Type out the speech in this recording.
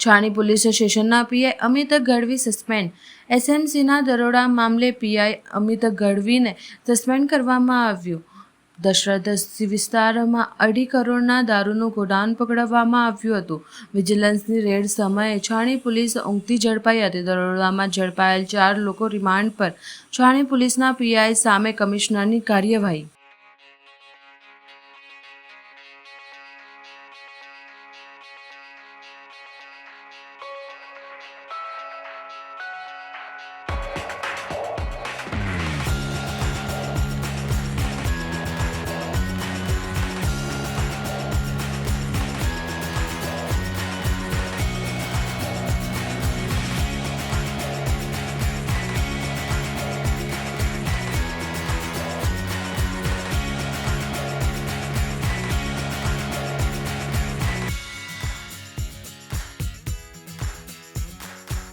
છાણી police સ્ટેશનના PI Amit Gadhvi suspend. એસએમસીના દરોડા મામલે પીઆઈ અમિત ગઢવીને સસ્પેન્ડ કરવામાં આવ્યું। દશરથ વિસ્તારમાં 2.5 કરોડના દારૂનું ગોડાઉન પકડવામાં આવ્યું હતું। વિજિલન્સની રેડ સમયે છાણી પોલીસ ઊંઘતી ઝડપાઈ હતી। દરોડામાં ઝડપાયેલ 4 લોકો રિમાન્ડ પર। છાણી પોલીસના પીઆઈ સામે કમિશનરની કાર્યવાહી।